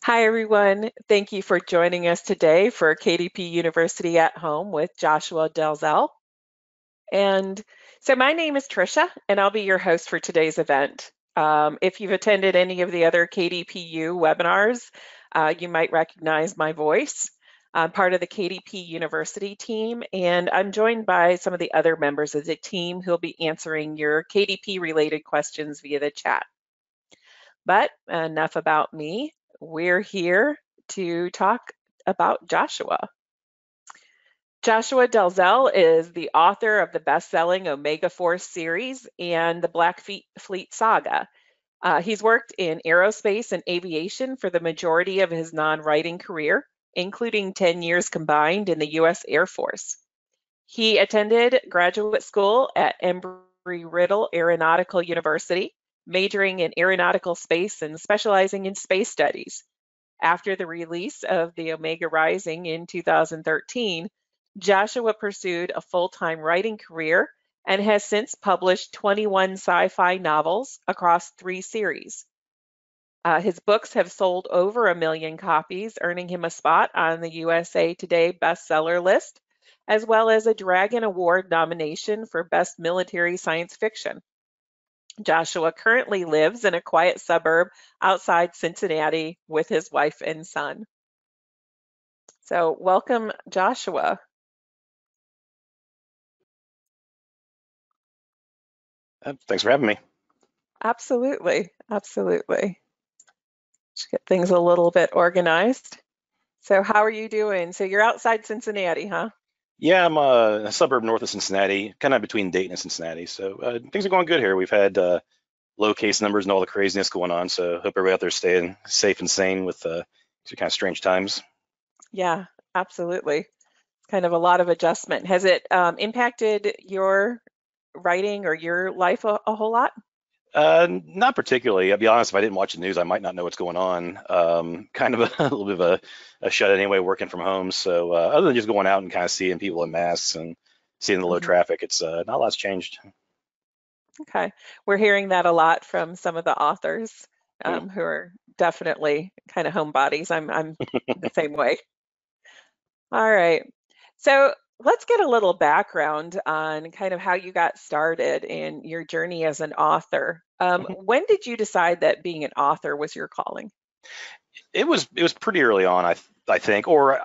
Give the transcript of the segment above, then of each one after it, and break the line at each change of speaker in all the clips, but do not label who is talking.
Hi, everyone. Thank you for joining us today for KDP University at Home with Joshua Dalzelle. And so my name is Trisha, and I'll be your host for today's event. If you've attended any of the other KDPU webinars, you might recognize my voice. I'm part of the KDP University team, and I'm joined by some of the other members of the team who'll be answering your KDP-related questions via the chat. But enough about me. We're here to talk about Joshua. Joshua Dalzelle is the author of the best-selling Omega Force series and the Fleet saga. He's worked in aerospace and aviation for the majority of his non-writing career, including 10 years combined in the U.S. Air Force. He attended graduate school at Embry-Riddle Aeronautical University, majoring in aeronautical space and specializing in space studies. After the release of the Omega Rising in 2013, Joshua pursued a full-time writing career and has since published 21 sci-fi novels across 3 series. His books have sold over 1 million copies, earning him a spot on the USA Today bestseller list, as well as a Dragon Award nomination for Best Military Science Fiction. Joshua currently lives in a quiet suburb outside Cincinnati with his wife and son. So welcome, Joshua.
Thanks for having me.
Absolutely, absolutely. Just get things a little bit organized. So how are you doing? So you're outside Cincinnati, huh?
Yeah, I'm a suburb north of Cincinnati, kind of between Dayton and Cincinnati. So things are going good here. We've had low case numbers and all the craziness going on. So hope everybody out there staying safe and sane with these kind of strange times.
Yeah, absolutely. It's kind of a lot of adjustment. Has it impacted your writing or your life a whole lot?
Not particularly. I'll be honest, if I didn't watch the news, I might not know what's going on. Kind of a little bit of a shut anyway, working from home. So other than just going out and kind of seeing people in masks and seeing the low traffic, it's not a lot's changed.
Okay. We're hearing that a lot from some of the authors who are definitely kind of homebodies. I'm the same way. All right. So let's get a little background on kind of how you got started in your journey as an author. When did you decide that being an author was your calling?
It was pretty early on, I think, or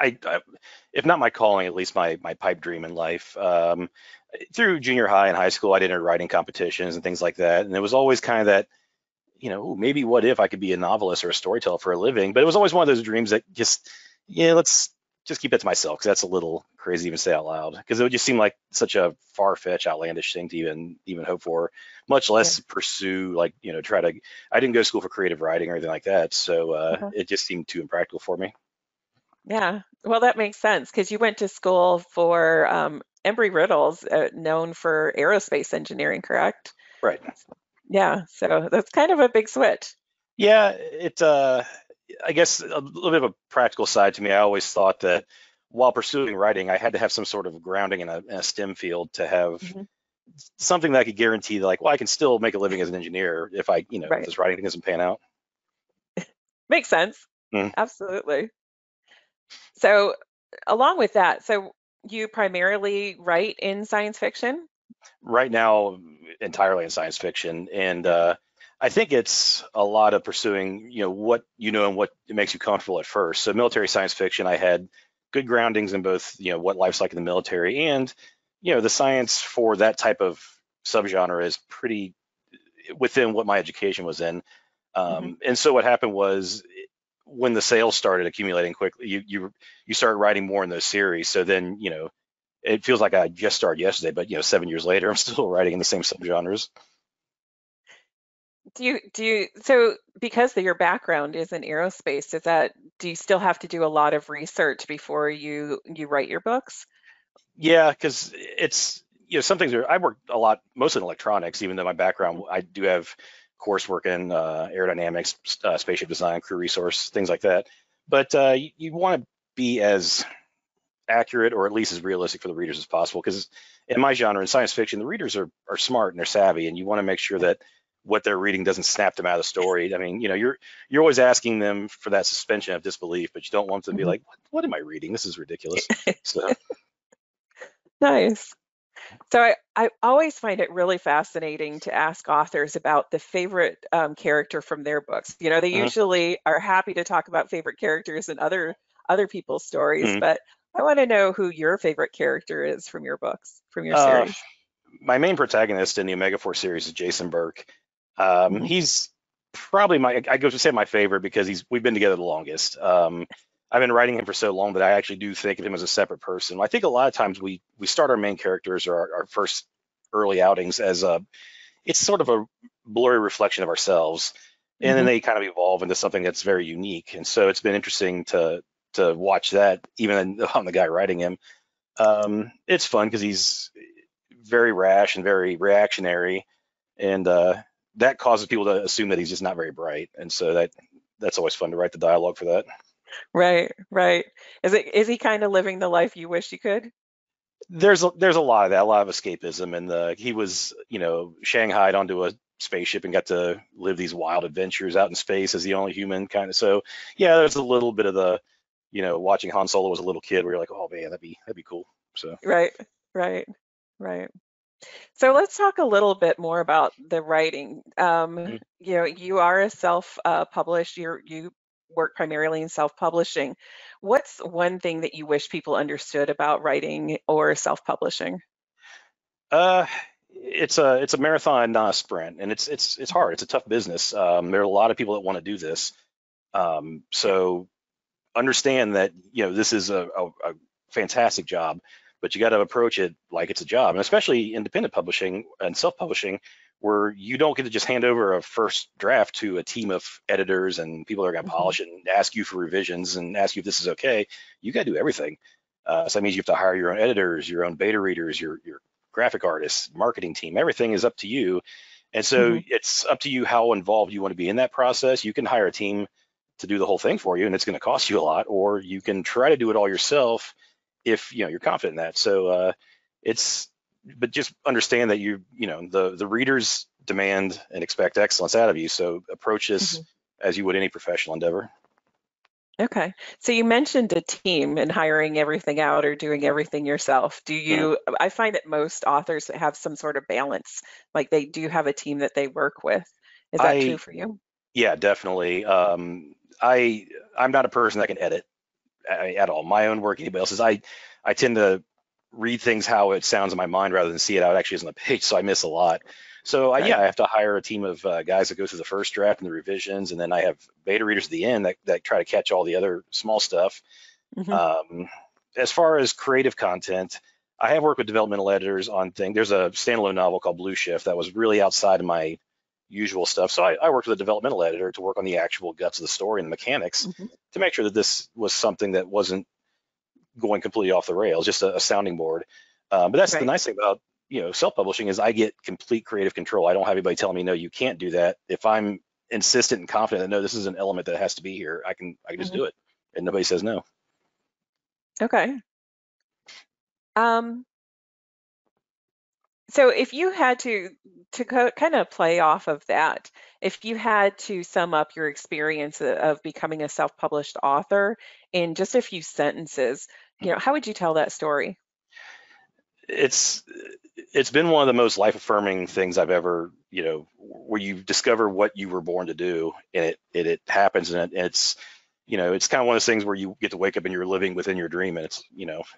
if not my calling, at least my pipe dream in life. Through junior high and high school, I did enter writing competitions and things like that, and it was always kind of that, ooh, maybe what if I could be a novelist or a storyteller for a living? But it was always one of those dreams that just, let's just keep that to myself, because that's a little crazy to even say out loud, because it would just seem like such a far-fetched, outlandish thing to even hope for, much less pursue, like, try to. I didn't go to school for creative writing or anything like that, so it just seemed too impractical for me.
Yeah, well, that makes sense because you went to school for Embry-Riddle's, known for aerospace engineering, correct?
Right.
Yeah, so that's kind of a big switch.
Yeah, I guess a little bit of a practical side to me. I always thought that while pursuing writing, I had to have some sort of grounding in a STEM field to have something that I could guarantee that, like, well, I can still make a living as an engineer if if this writing thing doesn't pan out.
Makes sense. Absolutely. So along with that, so you primarily write in science fiction?
Right now, entirely in science fiction, and I think it's a lot of pursuing, what and what it makes you comfortable at first. So military science fiction, I had good groundings in both, what life's like in the military, and the science for that type of subgenre is pretty within what my education was in. And so what happened was, when the sales started accumulating quickly, you started writing more in those series. So then, it feels like I just started yesterday, but 7 years later, I'm still writing in the same subgenres.
So because your background is in aerospace, do you still have to do a lot of research before you write your books?
Yeah, because it's, some things I work a lot, mostly in electronics, even though my background, I do have coursework in aerodynamics, spaceship design, crew resource, things like that. But you want to be as accurate, or at least as realistic for the readers as possible, because in my genre, in science fiction, the readers are smart and they're savvy, and you want to make sure that what they're reading doesn't snap them out of the story. I mean, you're always asking them for that suspension of disbelief, but you don't want them to be
Mhm.
like, what am I reading? This is ridiculous. So,
Nice. So I always find it really fascinating to ask authors about the favorite character from their books. They
mhm,
usually are happy to talk about favorite characters in other people's stories,
mhm.
but I want to know who your favorite character is from your books, from your
Uh,
series.
my main protagonist in the Omega Force series is Jason Burke.
Mhm.
He's probably I go to say my favorite because we've been together the longest. I've been writing him for so long that I actually do think of him as a separate person. I think a lot of times we start our main characters or our first early outings as it's sort of a blurry reflection of ourselves, and then
Mhm.
they kind of evolve into something that's very unique. And so it's been interesting to watch that, even though I'm the guy writing him. It's fun because he's very rash and very reactionary, and that causes people to assume that he's just not very bright, and so that's always fun to write the dialogue for that.
Right, right. Is he kind of living the life you wish you could?
There's a lot of that, a lot of escapism, and he was shanghaied onto a spaceship and got to live these wild adventures out in space as the only human kind of. So yeah, there's a little bit of the watching Han Solo as a little kid where you're like, oh man, that'd be cool. So
Right, right, right. So let's talk a little bit more about the writing.
mm.
You are a self-published, you work primarily in self-publishing. What's one thing that you wish people understood about writing or self-publishing?
uh it's a marathon, not a sprint, and it's hard. It's a tough business. There are a lot of people that want to do this. So understand that this is a fantastic job, but you got to approach it like it's a job, and especially independent publishing and self-publishing, where you don't get to just hand over a first draft to a team of editors and people that are going to
Hmm.
polish it and ask you for revisions and ask you if this is okay. You got to do everything. So that means you have to hire your own editors, your own beta readers, your graphic artists, marketing team. Everything is up to you, and so
Hmm.
it's up to you how involved you want to be in that process. You can hire a team to do the whole thing for you, and it's going to cost you a lot, or you can try to do it all yourself if you're confident in that. So it's but just understand that the readers demand and expect excellence out of you. So approach this
Hmm.
as you would any professional endeavor.
Okay. So you mentioned a team and hiring everything out or doing everything yourself.
Mhm.
I find that most authors have some sort of balance, like they do have a team that they work with. Is that true
I
for you?
Yeah, definitely. I'm not a person that can edit at all. My own work, anybody else's. I tend to read things how it sounds in my mind rather than see it how it actually is on the page, so I miss a lot. So yeah,
Right.
I have to hire a team of guys that go through the first draft and the revisions, and then I have beta readers at the end that try to catch all the other small stuff.
Hmm.
Um, as far as creative content, I have worked with developmental editors on things. There's a standalone novel called Blue Shift that was really outside of my usual stuff. So I worked with a developmental editor to work on the actual guts of the story and the mechanics
Hmm.
to make sure that this was something that wasn't going completely off the rails, just a sounding board. But that's the
Right.
nice thing about self-publishing is I get complete creative control. I don't have anybody telling me no, you can't do that. If I'm insistent and confident that no, this is an element that has to be here, I can just
Hmm.
do it, and nobody says no.
Okay. Um, so if you had to kind of play off of that, if you had to sum up your experience of becoming a self-published author in just a few sentences, how would you tell that story?
It's it's been one of the most life affirming things I've ever, where you discover what you were born to do, and it happens, and it's it's kind of one of those things where you get to wake up and you're living within your dream, and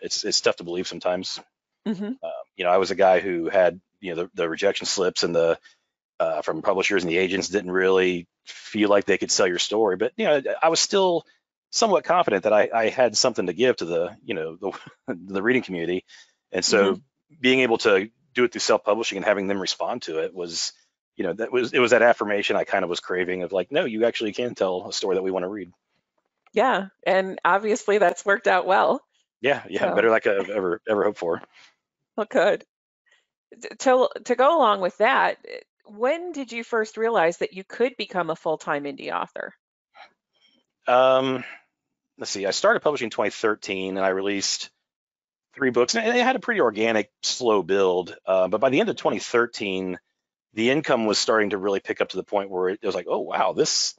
it's tough to believe sometimes.
Hmm.
I was a guy who had the rejection slips and the from publishers, and the agents didn't really feel like they could sell your story, but I was still somewhat confident that I had something to give to the reading community, and
Hmm.
so being able to do it through self-publishing and having them respond to it was it was that affirmation I kind of was craving of like, no, you actually can tell a story that we want to read.
Yeah, and obviously that's worked out well.
Yeah, yeah,
So,
better than I could have ever hoped for.
well, good. To go along with that, when did you first realize that you could become a full-time indie author?
um let's see, I started publishing in 2013, and I released three books, and it had a pretty organic, slow build. But by the end of 2013, the income was starting to really pick up to the point where it was like, oh wow, this,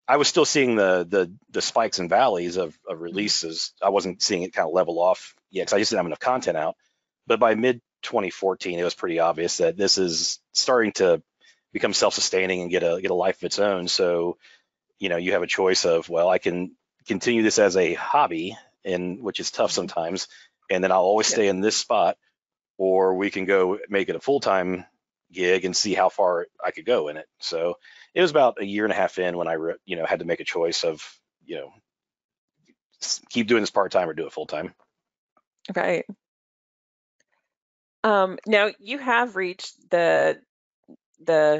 I was still seeing the spikes and valleys of
Mhm.
releases. I wasn't seeing it kind of level off yet because I just didn't have enough content out. But by mid 2014, it was pretty obvious that this is starting to become self-sustaining and get a life of its own. So, you have a choice of, well, I can continue this as a hobby, and which is tough
Mhm.
sometimes, and then I'll always
Yep.
stay in this spot, or we can go make it a full-time gig and see how far I could go in it. So it was about a year and a half in when I, had to make a choice of, you know, keep doing this part-time or do it full-time.
Right. Now you have reached the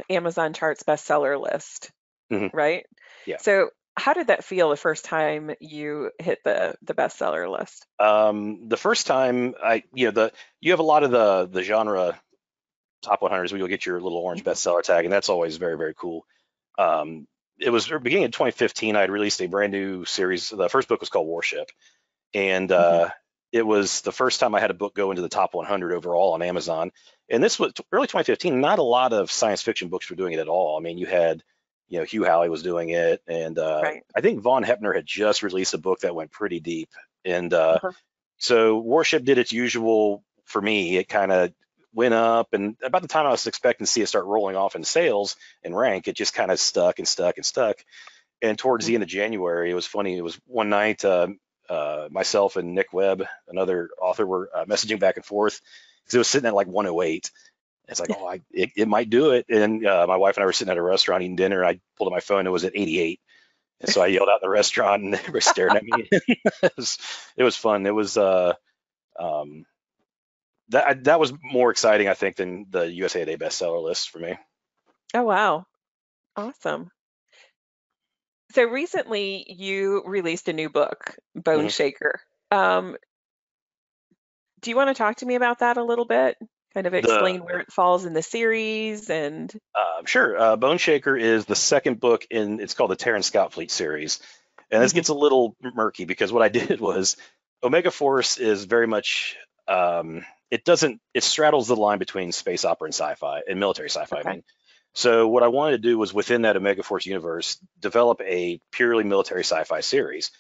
Amazon charts bestseller list,
Hmm.
right?
Yeah.
So how did that feel the first time you hit the bestseller list?
The first time you have a lot of the genre top 100s where you'll get your little orange
Mhm.
bestseller tag, and that's always very, very cool. Um, it was beginning of 2015. I had released a brand new series. The first book was called Warship, and
Mhm.
it was the first time I had a book go into the top 100 overall on Amazon. And this was early 2015. Not a lot of science fiction books were doing it at all. I mean, you had, Hugh Howey was doing it, and
Right.
I think Von Hepner had just released a book that went pretty deep. And
Uh-huh.
so Warship did its usual for me. It kind of went up, and about the time I was expecting to see it start rolling off in sales and rank, it just kind of stuck and stuck and stuck. And towards the
Mhm.
end of January, it was funny. It was one night, myself and Nick Webb, another author, were messaging back and forth because it was sitting at like 108. It's like, oh, it might do it. And my wife and I were sitting at a restaurant eating dinner. I pulled up my phone. It was at 88. And so I yelled out in the restaurant, and they were staring at me. It was fun. It was um, that was more exciting, I think, than the USA Today bestseller list for me.
Oh, wow. Awesome. So recently you released a new book, Bone
Hmm.
Shaker. Um, do you want to talk to me about that a little bit? Kind of
The
explain where it falls in the series and
Sure. Bone Shaker is the second book in, it's called the Terran Scout Fleet series. And this
Mhm.
gets a little murky because what I did was Omega Force is very much, it straddles the line between space opera and sci-fi and military sci-fi, I
Okay.
mean. So what I wanted to do was within that Omega Force universe, develop a purely military sci-fi series.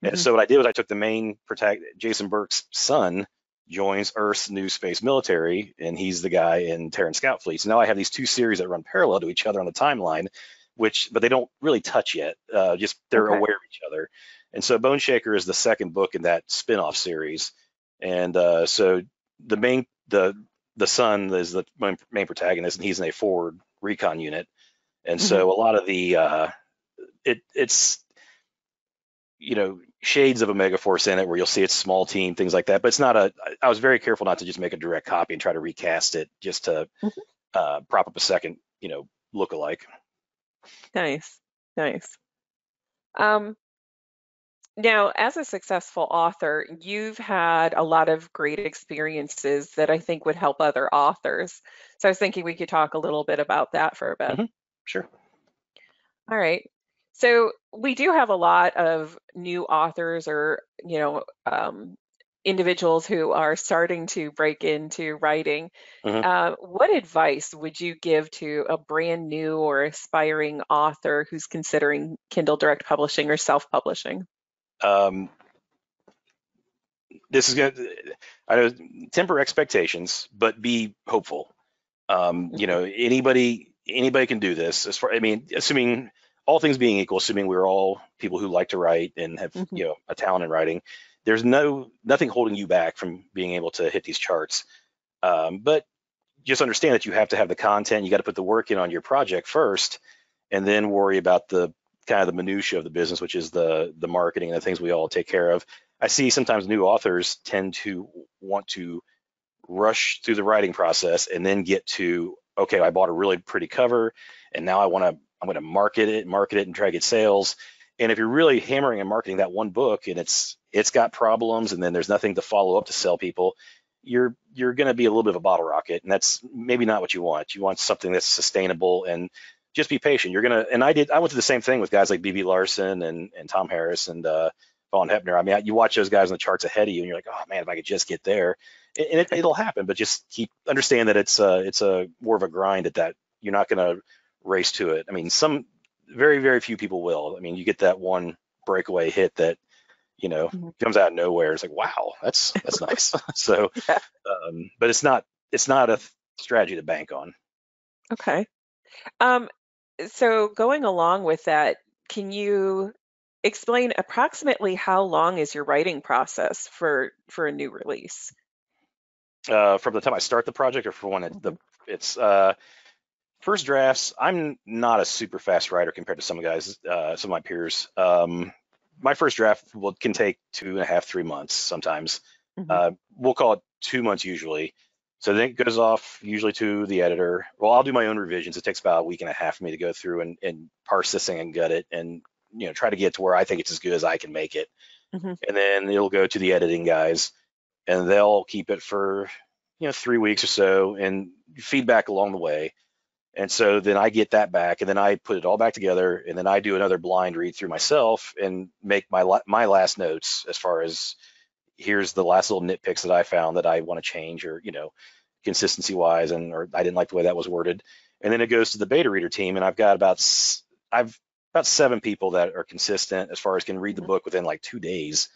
And
Mhm.
so what I did was I took the main protagonist, Jason Burke's son, joins Earth's new space military, and he's the guy in Terran Scout Fleet. So now I have these two series that run parallel to each other on the timeline, but they don't really touch yet. Just they're
Okay.
aware of each other. And so Bone Shaker is the second book in that spin-off series. And so the main the son is the main protagonist, and he's in a forward recon unit. And
Mhm.
so a lot of the it's shades of a Megaforce in it where you'll see it's small team, things like that. But it's not a. I was very careful not to just make a direct copy and try to recast it just to
Mhm.
prop up a second, look-alike.
Nice. Nice. Um, Now, as a successful author, you've had a lot of great experiences that I think would help other authors. So I was thinking we could talk a little bit about that for a bit.
Hmm. Sure.
All right. So we do have a lot of new authors or, individuals who are starting to break into writing.
Hmm.
What advice would you give to a brand new or aspiring author who's considering Kindle Direct Publishing or self-publishing?
Um, this is gonna. I know, temper expectations, but be hopeful.
Mhm.
Anybody can do this. I mean, assuming all things being equal, assuming we're all people who like to write and have
Mhm.
a talent in writing, there's nothing holding you back from being able to hit these charts. But just understand that you have to have the content. You got to put the work in on your project first, and then worry about the kind of the minutia of the business, which is the marketing and the things we all take care of. I see sometimes new authors tend to want to rush through the writing process and then get to, okay, I bought a really pretty cover, and now I'm going to market it and try to get sales. And if you're really hammering and marketing that one book and it's got problems, and then there's nothing to follow up to sell people, you're going to be a little bit of a bottle rocket, and that's maybe not what you want. You want something that's sustainable, and just be patient. I went through the same thing with guys like BB Larson and Tom Harris and Von Hepner. I mean, you watch those guys on the charts ahead of you, and you're like, oh man, if I could just get there. and it'll happen, but just understand that it's a more of a grind at that. You're not going to race to it. I mean, some very, very few people will. I mean, you get that one breakaway hit that,
Mhm.
comes out of nowhere. It's like, wow, that's nice. So,
Yeah.
but it's not a strategy to bank on.
Okay. Um, so going along with that, can you explain approximately how long is your writing process for a new release?
From the time I start the project, or for when
Mhm.
it's first drafts. I'm not a super fast writer compared to some guys, some of my peers. My first draft can take 2.5, 3 months sometimes.
Mhm.
We'll call it 2 months usually. So then it goes off usually to the editor. Well, I'll do my own revisions. It takes about a week and a half for me to go through and parse this thing and gut it, and try to get to where I think it's as good as I can make it.
Mhm.
And then it'll go to the editing guys, and they'll keep it for 3 weeks or so, and feedback along the way. And so then I get that back, and then I put it all back together, and then I do another blind read through myself and make my last notes, as far as here's the last little nitpicks that I found that I want to change, or consistency wise, or I didn't like the way that was worded. And then it goes to the beta reader team, and I've about 7 people that are consistent as far as can read the
Mhm.
book within like 2 days.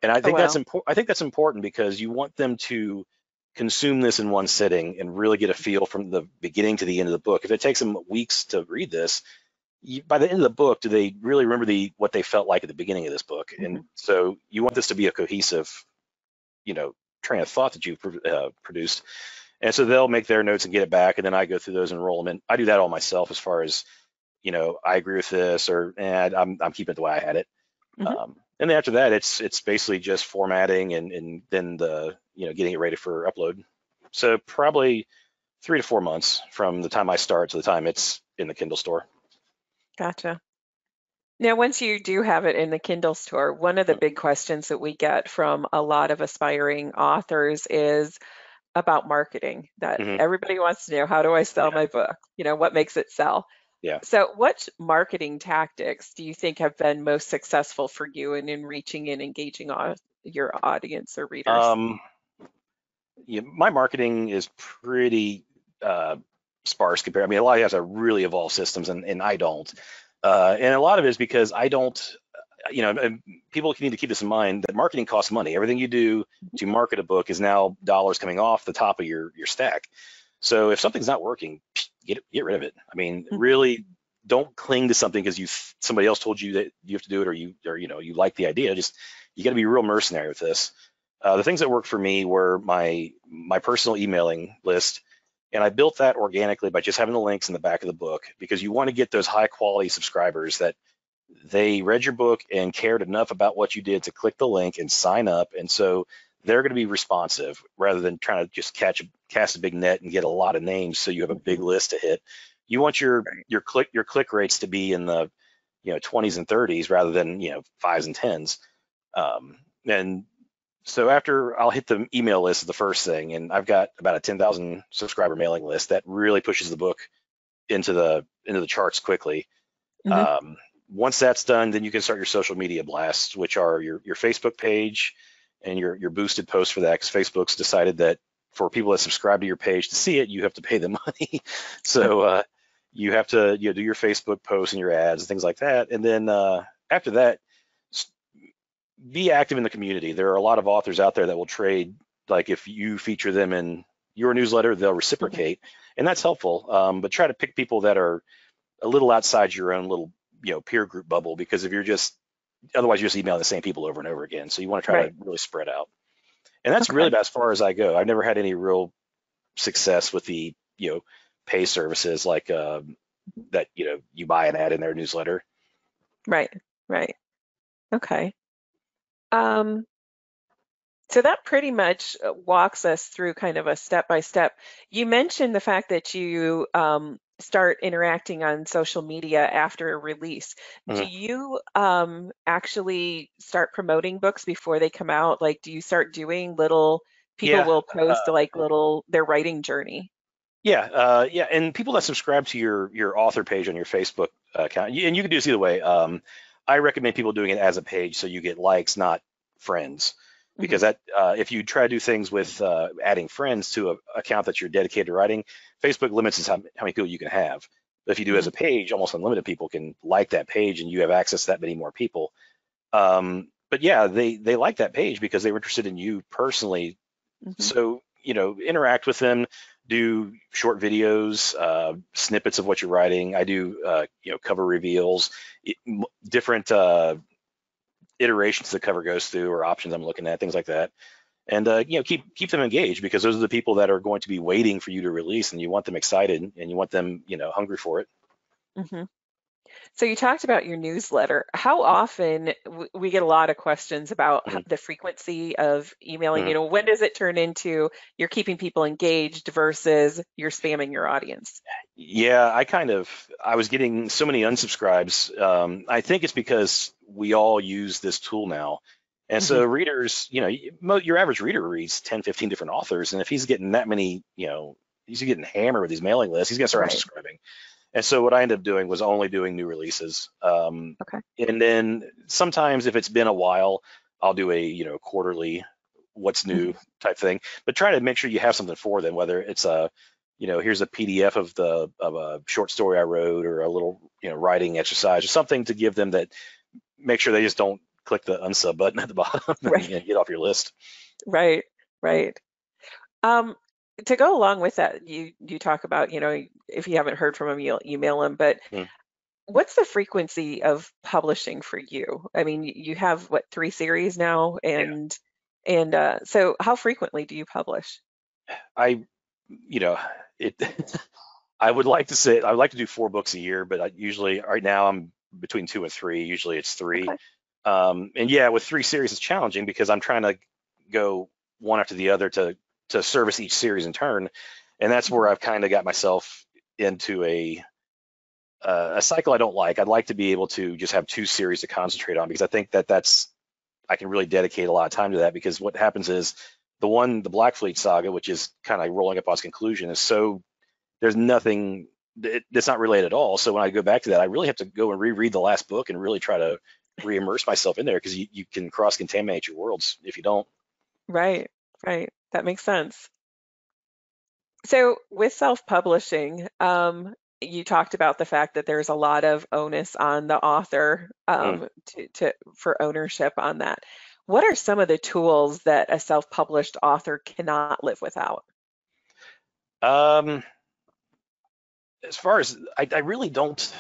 And I
Oh,
think that's
wow.
important. I think that's important because you want them to consume this in one sitting and really get a feel from the beginning to the end of the book. If it takes them weeks to read this, by the end of the book, do they really remember what they felt like at the beginning of this book? And
Mhm.
so you want this to be a cohesive, you know, train of thought that you've produced. And so they'll make their notes and get it back, and then I go through those and roll them in. I do that all myself, as far as, I agree with this, or I'm keeping it the way I had it.
Mhm.
And then after that, it's basically just formatting, and then getting it ready for upload. So probably 3 to 4 months from the time I start to the time it's in the Kindle store.
Gotcha. Now, once you do have it in the Kindle store, one of the big questions that we get from a lot of aspiring authors is about marketing, that
Mm-hmm.
everybody wants to know, how do I sell
Yeah,
my book? What makes it sell?
yeah.
So, what marketing tactics do you think have been most successful for you in reaching and engaging your audience or readers?
Um, yeah, my marketing is pretty uh, sparse compared. I mean, a lot of guys have really evolved systems, and I don't. And a lot of it is because I don't. And people need to keep this in mind, that marketing costs money. Everything you do to market a book is now dollars coming off the top of your stack. So if something's not working, get rid of it. I mean,
Mhm.
really, don't cling to something because somebody else told you that you have to do it, or you like the idea. Just, you got to be real mercenary with this. The things that worked for me were my personal emailing list, and I built that organically by just having the links in the back of the book, because you want to get those high quality subscribers that they read your book and cared enough about what you did to click the link and sign up. And so they're going to be responsive, rather than trying to just cast a big net and get a lot of names so you have a big
Mhm.
list to hit. You want your
Right.
your click rates to be in the 20s and 30s, rather than fives and tens. And so after, I'll hit the email list as the first thing, and I've got about a 10,000 subscriber mailing list that really pushes the book into the charts quickly.
Mhm.
Um, Once that's done, then you can start your social media blasts, which are your Facebook page and your boosted posts for that, because Facebook's decided that for people that subscribe to your page to see it, you have to pay them money. So you have to do your Facebook posts and your ads and things like that. And then after that, be active in the community. There are a lot of authors out there that will trade. Like, if you feature them in your newsletter, they'll
Mhm.
reciprocate, and that's helpful. But try to pick people that are a little outside your own little peer group bubble, because if you're just otherwise you're just emailing the same people over and over again. So you want to try
Right.
to really spread out. And that's really
Okay.
about as far as I go. I've never had any real success with the pay services, like that you buy an ad in their newsletter.
Right. Right. Okay. Um, So that pretty much walks us through kind of a step by step. You mentioned the fact that you start interacting on social media after a release. Do
Mhm.
you actually start promoting books before they come out? Like, do you start doing people
Yeah.
will
Uh,
post like their writing journey?
yeah, yeah, and people that subscribe to your author page on your Facebook account, and you can do this either way. I recommend people doing it as a page, so you get likes, not friends.
Hmm.
because that if you try to do things with adding friends to a account that you're dedicated to writing, Facebook limits is how many people you can have. But if you do it as
Hmm.
a page, almost unlimited people can like that page, and you have access to that many more people. But yeah, they like that page because they were interested in you personally.
Hmm.
So interact with them, do short videos, snippets of what you're writing. I do cover reveals, different iterations the cover goes through, or options I'm looking at, things like that. And keep them engaged, because those are the people that are going to be waiting for you to release, and you want them excited, and you want them hungry for it.
Hmm. So you talked about your newsletter. How often we get a lot of questions about
Mhm,
the frequency of emailing,
mhm.
when does it turn into you're keeping people engaged versus you're spamming your audience?
Yeah, I was getting so many unsubscribes. I think it's because we all use this tool now. And
Hmm.
so readers, your average reader reads 10, 15 different authors. And if he's getting that many, he's getting hammered with these mailing lists, he's going to start
Right.
unsubscribing. And so what I ended up doing was only doing new releases.
Okay.
And then sometimes if it's been a while, I'll do a, quarterly what's new
Hmm.
type thing, but try to make sure you have something for them, whether it's here's a PDF of a short story I wrote, or a little, writing exercise, or something to give them that make sure they just don't click the unsub button at the bottom and
Right.
get off your list.
Right. Right. Um, to go along with that, you talk about, if you haven't heard from them, you'll email them, but
Mm,
what's the frequency of publishing for you? I mean, you have what, three series now,
yeah,
and so how frequently do you publish?
I, you know, it. I would like to say I would like to do 4 books a year, but I usually right now I'm between 2 and 3. Usually it's 3.
Okay.
And yeah, with 3 series it's challenging because I'm trying to go one after the other to service each series in turn, and that's where
Hmm.
I've kind of got myself into a cycle I don't like. I'd like to be able to just have 2 series to concentrate on, because I think that's I can really dedicate a lot of time to that, because what happens is the Black Fleet saga, which is kind of rolling up on its conclusion, is so there's nothing that's not related at all. So when I go back to that, I really have to go and reread the last book and really try to re-immerse myself in there, because you can cross-contaminate your worlds if you don't.
Right, right. That makes sense. So with self-publishing, you talked about the fact that there's a lot of onus on the author
Mm.
for ownership on that. What are some of the tools that a self-published author cannot live without?
Um, as far as I really don't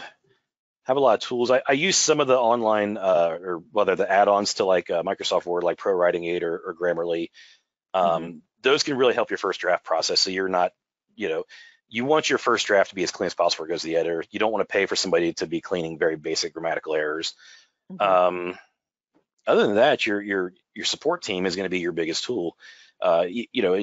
have a lot of tools. I use some of the online or whether the add-ons to like Microsoft Word, like Pro Writing Aid or Grammarly.
Hmm.
Those can really help your first draft process. So you're not, you know, you want your first draft to be as clean as possible before it goes to the editor. You don't want to pay for somebody to be cleaning very basic grammatical errors.
Hmm.
Um, Other than that, your support team is going to be your biggest tool. And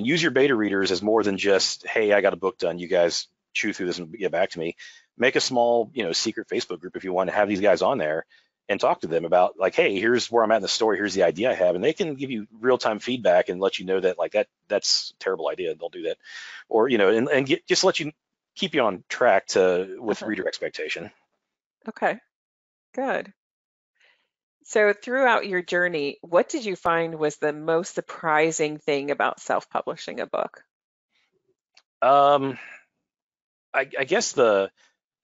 use your beta readers as more than just, hey, I got a book done. You guys chew through this and get back to me. Make a small, secret Facebook group if you want to have these guys on there and talk to them about like, hey, here's where I'm at in the story. Here's the idea I have, and they can give you real-time feedback and let you know that like that's a terrible idea. Don't do that, or just let you keep you on track to with
Uh-huh.
reader expectation.
Okay, good. So throughout your journey, what did you find was the most surprising thing about self-publishing a book?
Um, I guess the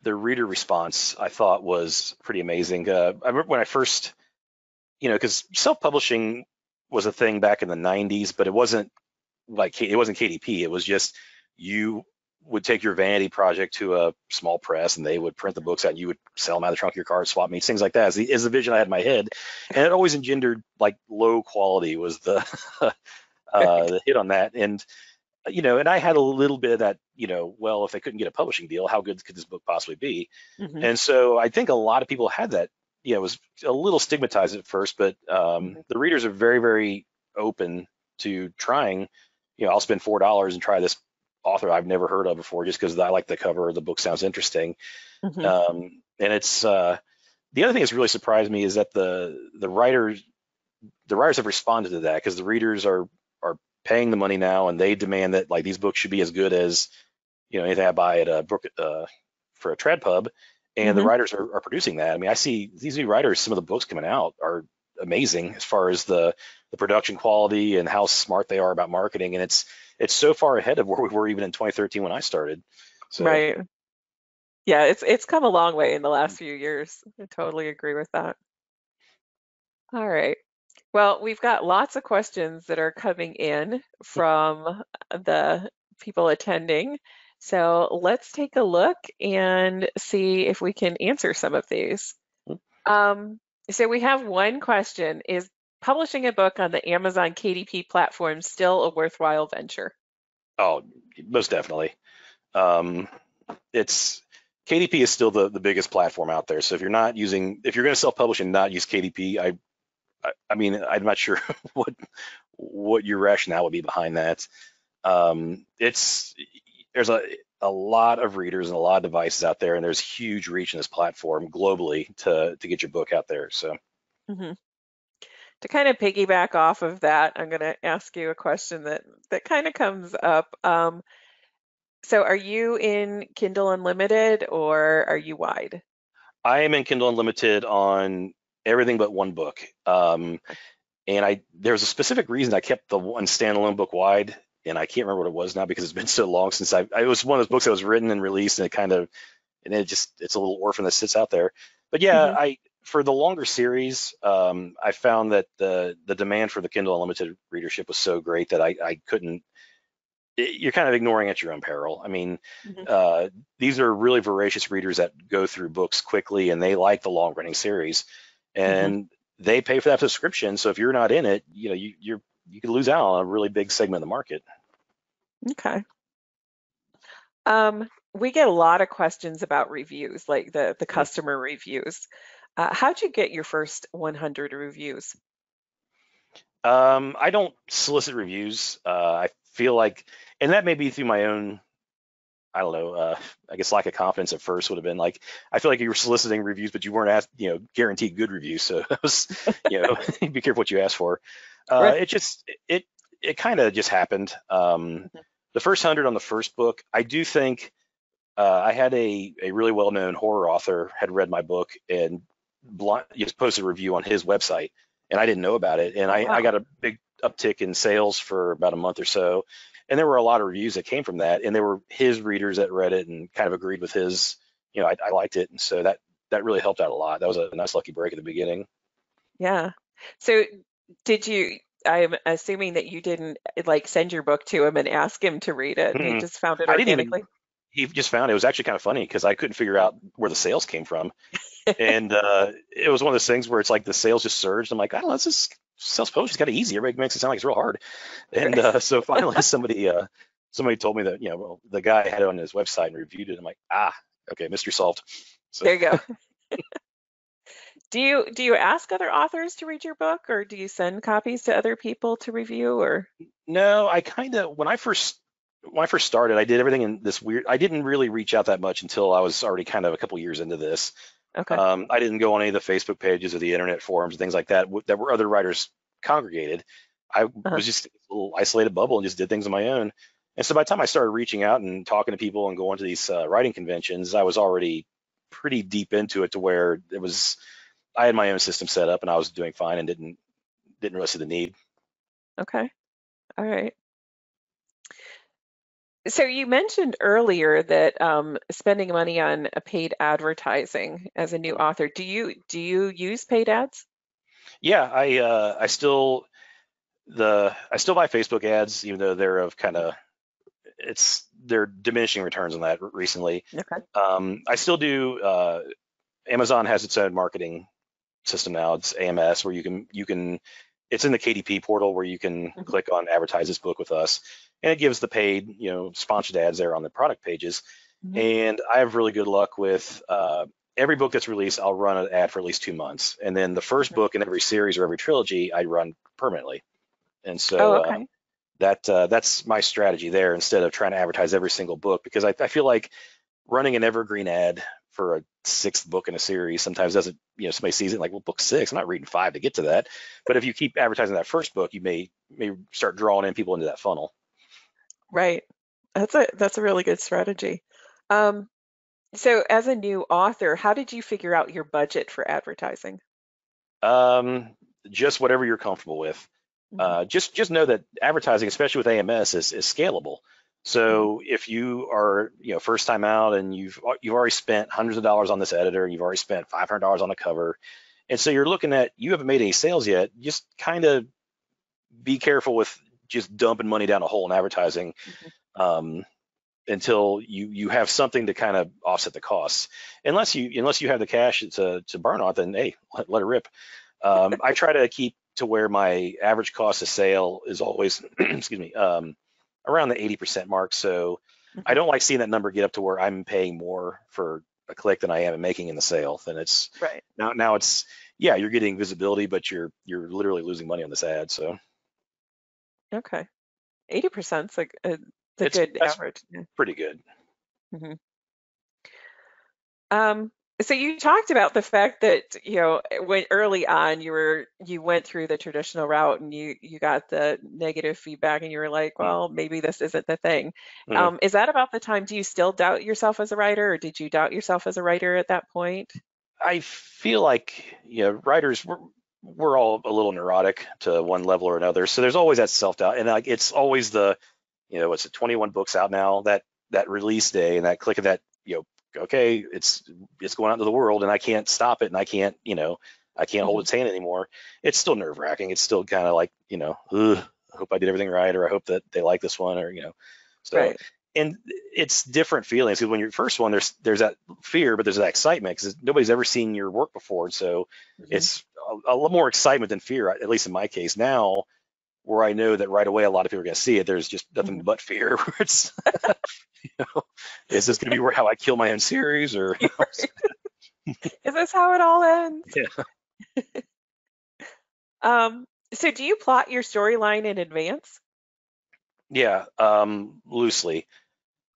reader response I thought was pretty amazing. I remember when I first, because self-publishing was a thing back in the 90s, but it wasn't like it wasn't KDP. It was just you would take your vanity project to a small press, and they would print the books out, and you would sell them out of the trunk of your car at swap meets, things like that. Is the vision I had in my head, and it always engendered like low quality was the
Right.
the hit on that. And I had a little bit of that, well, if they couldn't get a publishing deal, how good could this book possibly be?
Hmm.
And so I think a lot of people had that. It was a little stigmatized at first, but
Hmm.
the readers are very, very open to trying. I'll spend $4 and try this author I've never heard of before just because I like the cover, the book sounds interesting.
Hmm.
And it's the other thing that's really surprised me is that the writers have responded to that, because the readers are paying the money now, and they demand that like these books should be as good as anything I buy at a book for a trad pub, and the
Hmm.
writers are producing that. I mean, I see these new writers, some of the books coming out are amazing as far as the production quality and how smart they are about marketing. And it's so far ahead of where we were even in 2013 when I started. So
Right. Yeah, it's come a long way in the last few years. I totally agree with that. All right. Well, we've got lots of questions that are coming in from the people attending. So let's take a look and see if we can answer some of these. Um, so we have one question. Is publishing a book on the Amazon KDP platform still a worthwhile venture?
oh, most definitely. Um, it's KDP is still the biggest platform out there. So if you're going to self-publish and not use KDP, I mean, I'm not sure what your rationale would be behind that. There's a lot of readers and a lot of devices out there, and there's huge reach in this platform globally to get your book out there. So
Mhm. To kind of piggyback off of that, I'm going to ask you a question that kind of comes up. So are you in Kindle Unlimited or are you wide?
I am in Kindle Unlimited on everything but one book. And there's a specific reason I kept the one standalone book wide, and I can't remember what it was now because it's been so long since it was one of those books that was written and released, and it's a little orphan that sits out there. But yeah,
Hmm.
for the longer series, I found that the demand for the Kindle Unlimited readership was so great that I couldn't. You're kind of ignoring at your own peril. I mean,
Hmm.
uh, these are really voracious readers that go through books quickly, and they like the long running series,
Hmm.
and they pay for that subscription. So if you're not in it, you could lose out on a really big segment of the market.
Okay. We get a lot of questions about reviews, like the customer reviews. How'd you get your first 100 reviews?
I don't solicit reviews. I feel like, and that may be through my own, I don't know, I guess lack of confidence at first would have been like, I feel like you were soliciting reviews, but you weren't asked, guaranteed good reviews. So it was, be careful what you ask for.
Right.
It just, it kind of just happened.
Mhm.
The first 100 on the first book, I do think I had a really well-known horror author had read my book and just posted a review on his website, and I didn't know about it. And
Oh,
I
wow.
got a big uptick in sales for about a month or so, and there were a lot of reviews that came from that, and there were his readers that read it and kind of agreed with his. I liked it, and so that really helped out a lot. That was a nice lucky break at the beginning.
Yeah. So did you, I'm assuming that you didn't like send your book to him and ask him to read it. He
Mm-mm.
just found it
I didn't even.
organically.
He just found it was actually kind of funny because I couldn't figure out where the sales came from. And it was one of those things where it's like the sales just surged. I'm like, I don't know, this is self-publishing is kind of easy. Everybody makes it sound like it's real hard. And so finally, somebody told me that well, the guy had it on his website and reviewed it. I'm like, okay, mystery solved. So
There you go. Do you ask other authors to read your book or do you send copies to other people to review or
no, I kind of when I first started, I did everything in this weird. I didn't really reach out that much until I was already kind of a couple years into this.
okay.
I didn't go on any of the Facebook pages or the internet forums and things like that that were other writers congregated. I
Uh-huh.
was just in a little isolated bubble and just did things on my own. And so by the time I started reaching out and talking to people and going to these writing conventions, I was already pretty deep into it to where I had my own system set up and I was doing fine and didn't really see the need.
Okay. All right. So you mentioned earlier that spending money on a paid advertising as a new author. Do you use paid ads?
Yeah, I still buy Facebook ads, even though they're of kind of they're diminishing returns on that recently.
Okay.
I still do. Amazon has its own marketing system now. It's AMS where you can it's in the KDP portal where you can
Mhm.
click on advertise this book with us, and it gives the paid sponsored ads there on the product pages.
Mhm.
And I have really good luck with every book that's released. I'll run an ad for at least 2 months, and then the first
Mhm.
book in every series or every trilogy I run permanently. And
Oh,
so
okay.
that's my strategy there instead of trying to advertise every single book because I feel like running an evergreen ad for a sixth book in a series sometimes doesn't, somebody sees it like, well, book six, I'm not reading five to get to that. But if you keep advertising that first book, you may start drawing in people into that funnel.
Right. That's a really good strategy. Um, so as a new author, how did you figure out your budget for advertising?
Um, just whatever you're comfortable with.
Mhm.
Just know that advertising, especially with AMS, is scalable.
Mhm.
So if you are, first time out and you've already spent hundreds of dollars on this editor, and you've already spent $500 on the cover, and so you're looking at, you haven't made any sales yet, just kind of be careful with just dumping money down a hole in advertising,
Mhm.
um, until you have something to kind of offset the costs. Unless you have the cash to burn on, then hey, let it rip. I try to keep to where my average cost of sale is always, excuse me, around the 80% mark. So I
Mhm.
don't like seeing that number get up to where I'm paying more for a click than I am making in the sale. Then it's
Right.
now it's, yeah, you're getting visibility, but you're literally losing money on this ad. So
Okay. 80% is like the
it's
good
that's
average. Yeah.
pretty good.
Mhm. Um, so you talked about the fact that, when early on you went through the traditional route and you got the negative feedback and you were like, well, maybe this isn't the thing.
Mm-hmm.
Is that about the time, do you still doubt yourself as a writer, or did you doubt yourself as a writer at that point?
I feel like, writers, we're all a little neurotic to one level or another. So there's always that self-doubt. And like it's always the, what's it, 21 books out now, that release day and that click of that, okay, it's going out into the world and I can't stop it and I can't hold
Hmm.
its hand anymore. It's still nerve-wracking. It's still kind of like, ugh, I hope I did everything right, or I hope that they like this one, or so.
Right.
And it's different feelings because when you're first one, there's that fear, but there's that excitement because nobody's ever seen your work before. So
Hmm.
it's a lot more excitement than fear, at least in my case. Now, where I know that right away a lot of people are going to see it, there's just nothing
Hmm.
but fear. Where it's, you know, is this going to be how I kill my own series, or
Is this how it all ends?
yeah,
Um, so do you plot your storyline in advance?
yeah, loosely.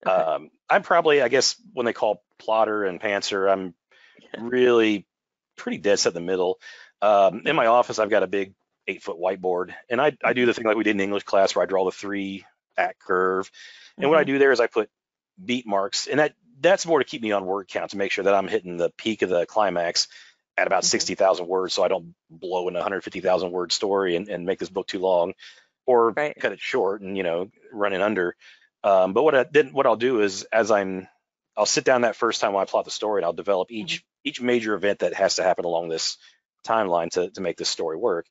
Okay.
I'm probably, I guess, when they call plotter and pantser, I'm really pretty dead set in the middle. In
Hmm.
my office, I've got a big 8-foot whiteboard, and I do
Hmm.
the thing like we did in English class where I draw the 3-act curve. And what I
Hmm.
do there is I put beat marks, and that's more to keep me on word count to make sure that I'm hitting the peak of the climax at about
Hmm.
60,000 words, so I don't blow in a 150,000 word story and make this book too long, or
Right.
cut it short and run it under. But what I'll do is I'll sit down that first time when I plot the story, and I'll develop
Hmm.
each major event that has to happen along this timeline to make this story work.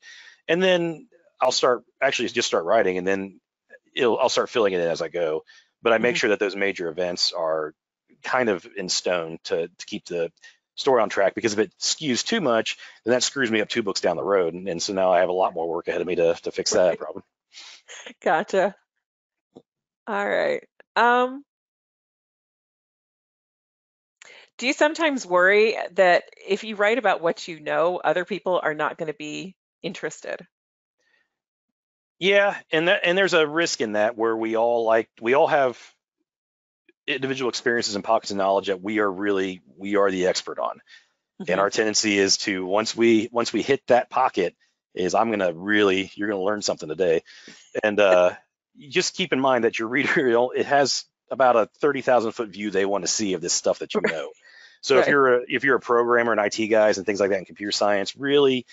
And then I'll just start writing, and then I'll start filling it in as I go. But I make
Hmm.
sure that those major events are kind of in stone to keep the story on track, because if it skews too much, then that screws me up 2 books down the road. And so now I have a lot more work ahead of me to fix that
Right.
problem.
Gotcha. All right. Um, do you sometimes worry that if you write about what you know, other people are not going to be interested?
Yeah, and there's a risk in that where we all have individual experiences and pockets of knowledge that we are the expert on. And
Hmm.
our tendency is to, once we hit that pocket, is you're gonna learn something today. And you just keep in mind that your reader, it has about a 30,000-foot view they want to see of this stuff that you know. So
Right.
if you're a programmer and IT guys and things like that in computer science, really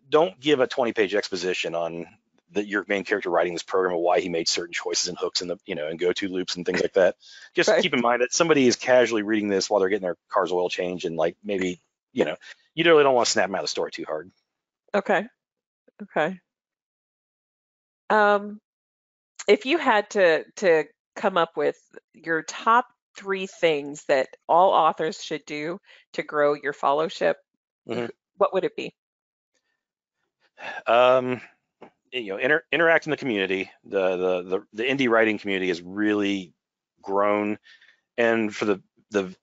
don't give a 20-page exposition on your main character writing this program and why he made certain choices and hooks and and go-to loops and things like that. Just
Right.
keep in mind that somebody is casually reading this while they're getting their car's oil changed, and like maybe you really don't want to snap them out of the story too hard.
Okay. Okay. Um, if you had to come up with your top three things that all authors should do to grow your followership,
Hmm.
what would it be?
Um, interact in the community. The indie writing community has really grown, and for the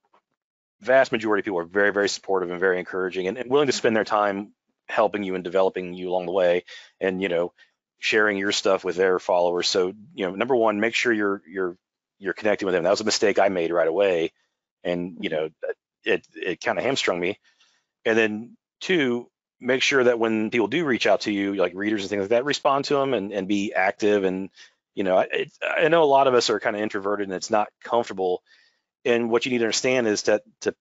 vast majority of people are very, very supportive and very encouraging, and willing to spend their time helping you and developing you along the way, and sharing your stuff with their followers. So number one, make sure you're connecting with them. That was a mistake I made right away, and
Hmm.
it kind of hamstrung me. And then two, make sure that when people do reach out to you, like readers and things like that, respond to them and be active. And I know a lot of us are kind of introverted and it's not comfortable. And what you need to understand is that to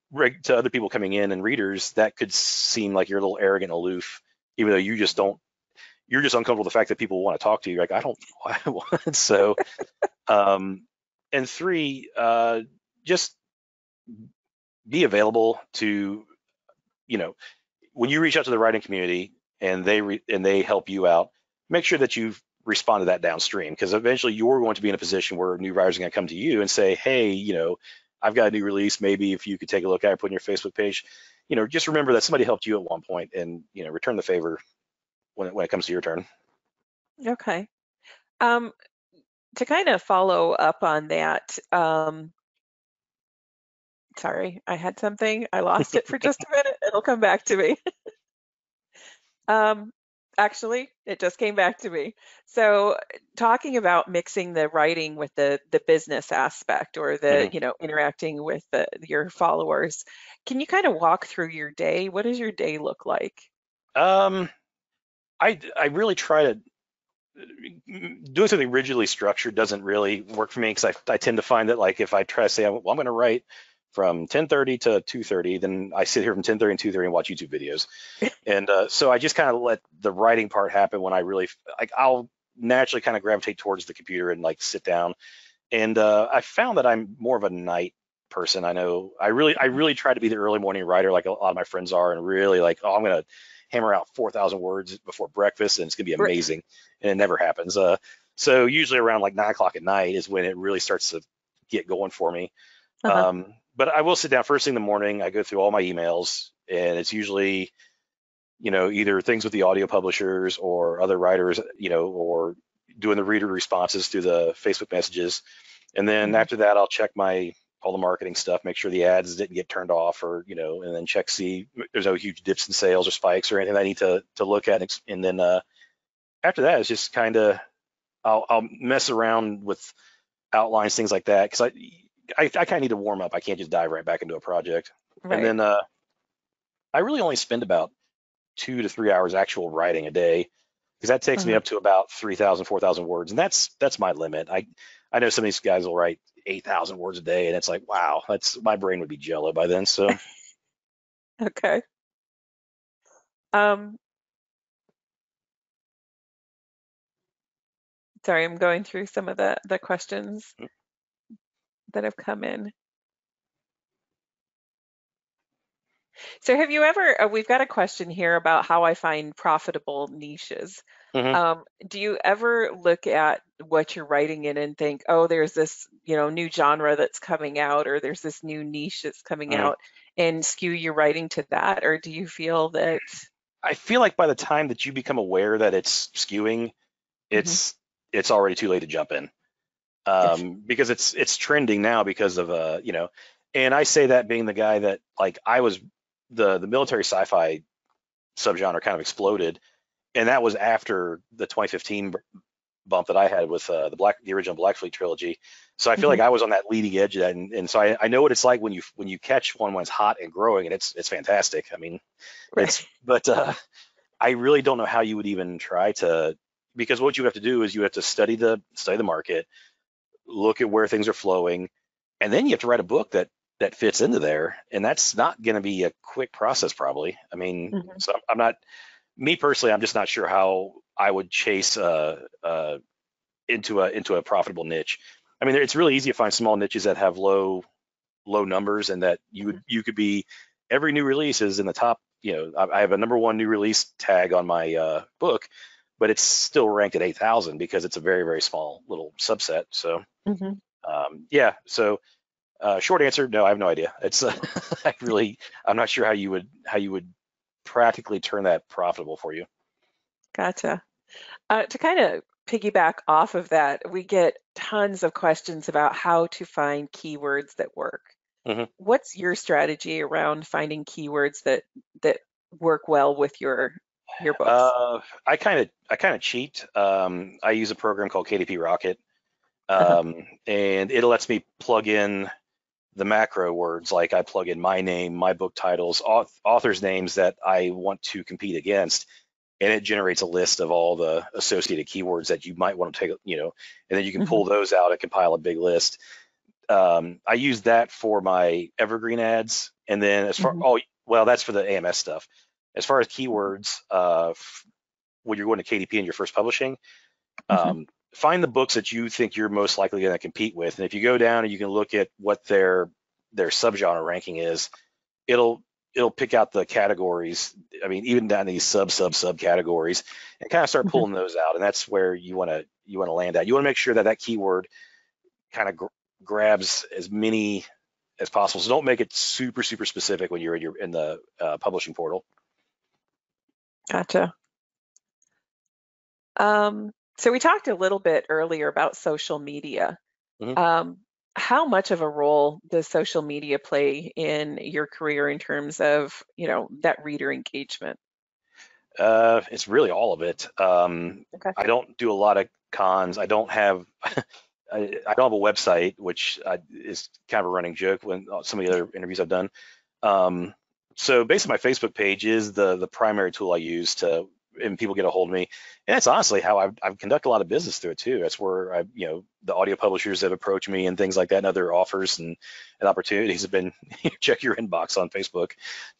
other people coming in and readers, that could seem like you're a little arrogant, aloof, even though you're just uncomfortable with the fact that people want to talk to you. Like, I don't, I want. So, um, and three, just be available to, you know, when you reach out to the writing community and they help you out, make sure that you respond to that downstream, because eventually you're going to be in a position where new writers are going to come to you and say, hey, I've got a new release. Maybe if you could take a look at it, put on your Facebook page. Just remember that somebody helped you at one point, and return the favor when it comes to your turn.
Okay. Um, to kind of follow up on that, sorry, I had something. I lost it for just a minute. It'll come back to me. Um, actually, it just came back to me. So, talking about mixing the writing with the business aspect, or the,
Hmm.
interacting with your followers, can you kind of walk through your day? What does your day look like?
Um, I really try to doing something rigidly structured doesn't really work for me, because I tend to find that, like, if I try to say, well, I'm going to write from 10:30 to 2:30, then I sit here from 10:30 and 2:30 and watch YouTube videos. And so I just kind of let the writing part happen when I really, like, I'll naturally kind of gravitate towards the computer and, like, sit down. And I found that I'm more of a night person. I know I really try to be the early morning writer, like a lot of my friends are, and really, like, oh, I'm gonna hammer out 4,000 words before breakfast, and it's gonna be
Right.
amazing. And it never happens. So usually around like 9 o'clock at night is when it really starts to get going for me.
Uh-huh.
But I will sit down first thing in the morning. I go through all my emails, and it's usually, either things with the audio publishers or other writers, or doing the reader responses through the Facebook messages. And then
Hmm.
after that, I'll check all the marketing stuff, make sure the ads didn't get turned off, or, and then check, see if there's no huge dips in sales or spikes or anything I need to look at. And then after that, it's just kind of, I'll mess around with outlines, things like that, because I kind of need to warm up. I can't just dive right back into a project. And
Right.
then I really only spend about 2 to 3 hours actual writing a day, because that takes me
Uh-huh.
up to about 3,000, 4,000 words, and that's my limit. I know some of these guys will write 8,000 words a day, and it's like, wow, that's my brain would be jello by then. So,
Okay. Um, sorry, I'm going through some of the questions that have come in. So have you ever, we've got a question here about how I find profitable niches.
mhm,
Do you ever look at what you're writing in and think, oh, there's this, new genre that's coming out, or there's this new niche that's coming
mhm.
out, and skew your writing to that? Or do you feel that,
I feel like by the time that you become aware that it's skewing,
Mhm.
it's it's already too late to jump in, because it's trending now because of and I say that being the guy that, like, I was the military sci-fi subgenre kind of exploded, and that was after the 2015 bump that I had with the original Black Fleet trilogy. So I feel like
Mhm.
I was on that leading edge of that, and so I know what it's like when you catch one when it's hot and growing, and it's fantastic. I mean,
Right.
but I really don't know how you would even try to, because what you have to do is you have to study the market, look at where things are flowing, and then you have to write a book that fits into there, and that's not going to be a quick process probably. I mean,
Mhm.
so I'm not, me personally, I'm just not sure how I would chase into a profitable niche. I mean, it's really easy to find small niches that have low numbers, and that
Mhm.
you could be, every new release is in the top. I have a number one new release tag on my book, but it's still ranked at 8,000 because it's a very, very small little subset. So
Mhm.
yeah. So short answer, no, I have no idea. It's I'm not sure how you would practically turn that profitable for you.
Gotcha. To kind of piggyback off of that, we get tons of questions about how to find keywords that work.
Mhm.
What's your strategy around finding keywords that work well with your books?
I kind of cheat. I use a program called KDP Rocket,
Uh-huh.
and it lets me plug in the macro words. Like, I plug in my name, my book titles, authors' names that I want to compete against, and it generates a list of all the associated keywords that you might want to take, and then you can
Hmm.
pull those out and compile a big list. I use that for my evergreen ads, and then as far,
Hmm.
oh, well, that's for the AMS stuff. As far as keywords, when you're going to KDP and you're first publishing,
Hmm.
find the books that you think you're most likely going to compete with. And if you go down and you can look at what their subgenre ranking is, it'll pick out the categories. I mean, even down these sub categories, and kind of start
Hmm.
pulling those out. And that's where you want to land at. You want to make sure that that keyword kind of grabs as many as possible. So don't make it super specific when you're in the publishing portal.
Gotcha. So we talked a little bit earlier about social media.
Mhm.
Um, how much of a role does social media play in your career in terms of, that reader engagement?
It's really all of it.
Okay.
I don't do a lot of cons. I don't have I don't have a website, which is kind of a running joke when some of the other interviews I've done. Um, so basically, my Facebook page is the primary tool I use to, and people get a hold of me. And that's honestly how I've conducted a lot of business through it too. That's where the audio publishers that approach me and things like that, and other offers and opportunities have been check your inbox on Facebook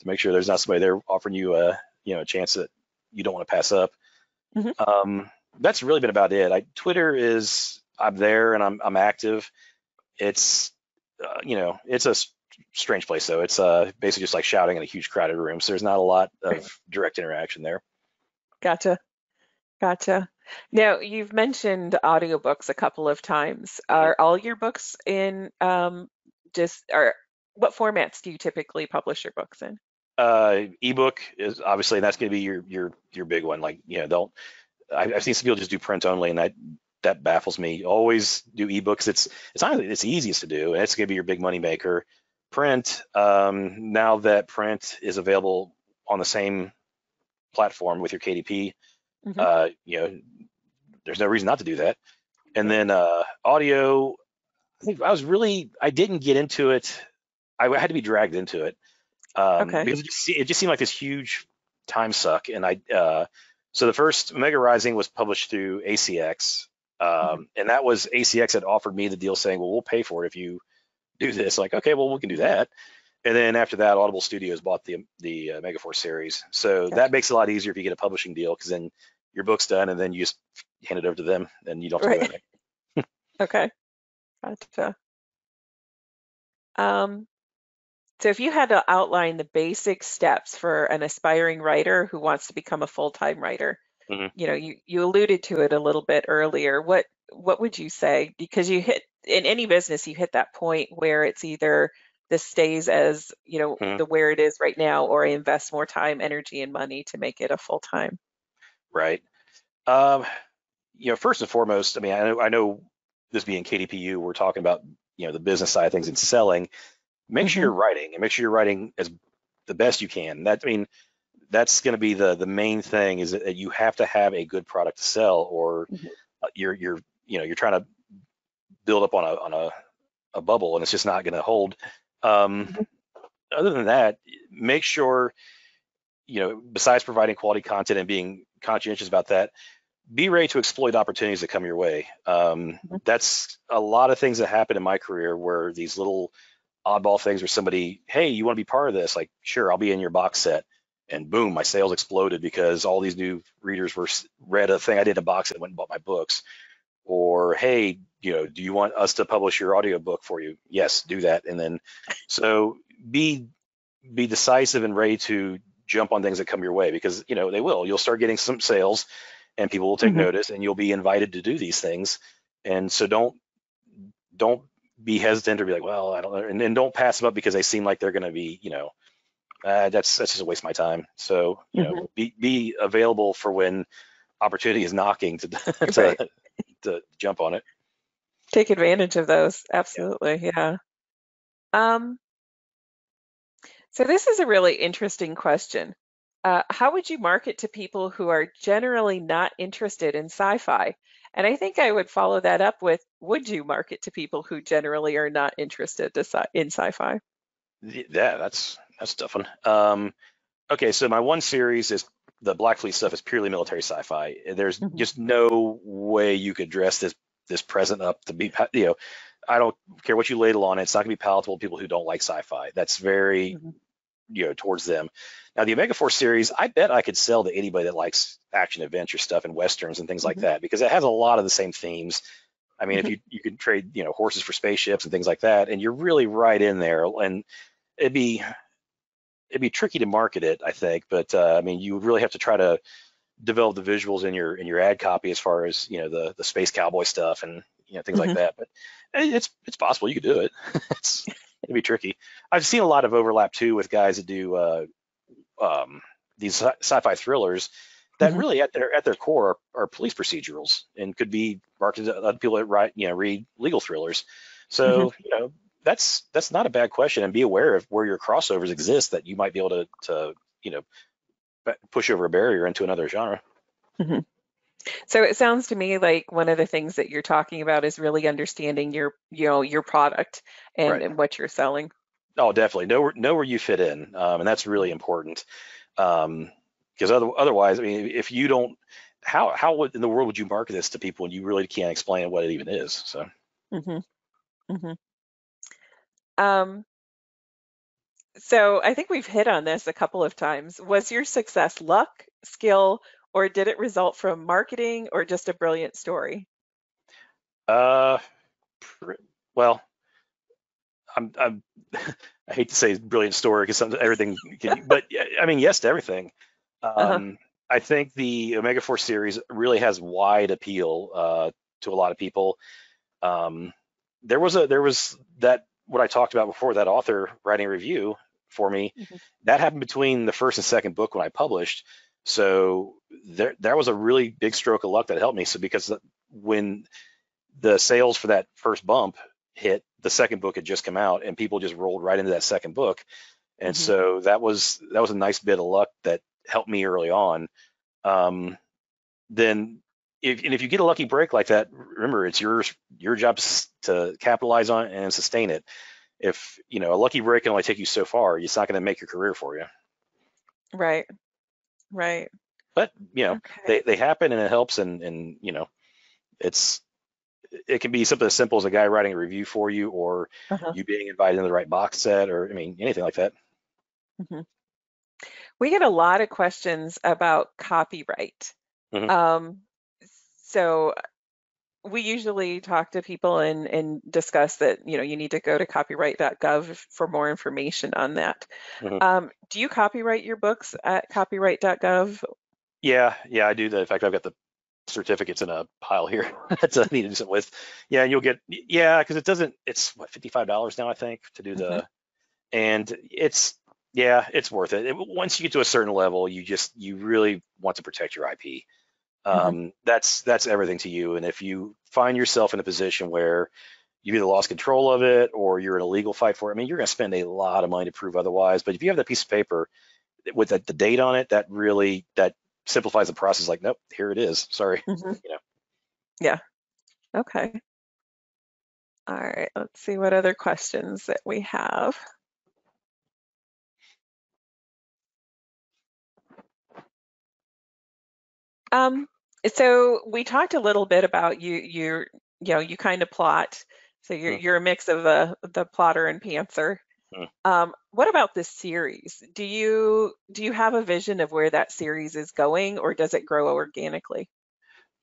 to make sure there's not somebody there offering you a chance that you don't want to pass up.
Hmm.
That's really been about it. Twitter is, I'm there and I'm active. It's it's a strange place though. It's basically just like shouting in a huge crowded room. So there's not a lot of direct interaction there.
Gotcha. Gotcha. Now, you've mentioned audiobooks a couple of times.
Mhm.
Are all your books in just, or what formats do you typically publish your books in?
Ebook is obviously, and that's going to be your big one. Like, don't, I've seen some people just do print only, and that baffles me. Always do ebooks. It's honestly, it's easiest to do, and it's going to be your big money maker. Print, now that print is available on the same platform with your KDP,
Hmm.
there's no reason not to do that. And then audio, I didn't get into it. I had to be dragged into it
Okay.
because it just seemed like this huge time suck. And so the first Mega Rising was published through ACX,
Hmm.
and that was ACX had offered me the deal saying, well, we'll pay for it if you do this. Like, okay, well, we can do that. And then after that, Audible Studios bought the Megaforce series, so that
Gotcha.
makes it a lot easier if you get a publishing deal, because then your book's done, and then you just hand it over to them, and you don't have to do
Right.
anything.
Okay. Gotcha. Um, so if you had to outline the basic steps for an aspiring writer who wants to become a full-time writer,
Mhm.
you alluded to it a little bit earlier. What would you say? Because you hit in any business, you hit that point where it's either this stays as,
Mhm.
the where it is right now, or I invest more time, energy, and money to make it a full time.
Right. Um, first and foremost, I mean, I know this being KDPU, we're talking about the business side of things and selling. Make sure
Hmm.
you're writing, and make sure you're writing as the best you can. I mean, that's going to be the main thing, is that you have to have a good product to sell, or
Hmm.
you're trying to build up on a bubble, and it's just not going to hold. Um,
Hmm.
Other than that, make sure besides providing quality content and being conscientious about that, be ready to exploit opportunities that come your way. That's a lot of things that happen in my career, where these little oddball things where somebody, hey, you want to be part of this? Like, sure, I'll be in your box set. And boom, my sales exploded because all these new readers read a thing I did in a box set, went and bought my books. Or, hey, do you want us to publish your audiobook for you? Yes, do that. And then, so be decisive and ready to jump on things that come your way, because they will. You'll start getting some sales, and people will take
Hmm.
notice, and you'll be invited to do these things. And so don't be hesitant or be like, well, I don't know, and then don't pass them up because they seem like they're going to be, that's just a waste of my time. So
Hmm.
be available for when opportunity is knocking to to
Right.
to jump on it.
Take advantage of those.
Yeah.
Absolutely. Yeah. Um, so this is a really interesting question. How would you market to people who are generally not interested in sci-fi? And I think I would follow that up with, would you market to people who generally are not interested in sci-fi?
Yeah, that's a tough one. Okay, so my one series is the Black Fleet stuff is purely military sci-fi. There's
Hmm.
just no way you could dress this present up to be, I don't care what you ladle on it. It's not gonna be palatable to people who don't like sci-fi. That's very,
Hmm.
towards them. Now the Omega Force series, I bet I could sell to anybody that likes action adventure stuff and westerns and things like
Hmm.
that because it has a lot of the same themes. I mean, if
Hmm.
you could trade, horses for spaceships and things like that, and you're really right in there, and it'd be it'd be tricky to market it, I think. But I mean, you would really have to try to develop the visuals in your ad copy as far as the space cowboy stuff and things like
Hmm.
that. But it's possible you could do it. It'd be tricky. I've seen a lot of overlap too with guys that do um, these sci-fi thrillers that
Hmm.
really at their core are police procedurals and could be marketed to other people that write read legal thrillers.
Hmm.
So that's not a bad question, and be aware of where your crossovers exist that you might be able to you know push over a barrier into another genre.
Hmm. So it sounds to me like one of the things that you're talking about is really understanding your product
Right.
and what you're selling.
Oh, definitely. Know where you fit in, and that's really important. Because otherwise, I mean, if you don't, in the world would you market this to people when you really can't explain what it even is? So,
Hmm. Hmm. Um, so I think we've hit on this a couple of times. Was your success luck, skill, or did it result from marketing or just a brilliant story?
uh, well, I'm I hate to say brilliant story because everything can, but yeah, I mean, yes to everything.
Uh-huh.
I think the Omega Force series really has wide appeal to a lot of people. Um, there was that what I talked about before, that author writing a review for me.
Hmm.
That happened between the first and second book when I published. So there was a really big stroke of luck that helped me. So because when the sales for that first bump hit, the second book had just come out, and people just rolled right into that second book. And
Hmm.
so that was a nice bit of luck that helped me early on. Um, then if you get a lucky break like that, remember it's your job to capitalize on it and sustain it. If a lucky break can only take you so far, it's not going to make your career for you.
Right, right.
But
Okay.
they happen and it helps, and it's it can be something as simple as a guy writing a review for you, or
Uh-huh.
you being invited into the right box set, or I mean anything like that.
Hmm. We get a lot of questions about copyright.
Hmm.
Um, so we usually talk to people and discuss that, you need to go to copyright.gov for more information on that.
Hmm.
Do you copyright your books at copyright.gov?
Yeah, I do that. In fact, I've got the certificates in a pile here that I need to do something with. Yeah, and you'll get, yeah, because it's what, $55 now, I think, to do
Hmm.
and it's worth it. Once you get to a certain level, you really want to protect your IP.
Hmm.
That's everything to you. And if you find yourself in a position where you've either lost control of it or you're in a legal fight for it, I mean, you're going to spend a lot of money to prove otherwise. But if you have that piece of paper with the date on it, that simplifies the process. Like, nope, here it is. Sorry.
Hmm.
You know.
Yeah. Okay. All right. Let's see what other questions that we have. Um, so we talked a little bit about you kind of plot. So you're
Mm,
you're a mix of the plotter and pantser.
mm.
What about this series? Do you have a vision of where that series is going, or does it grow organically?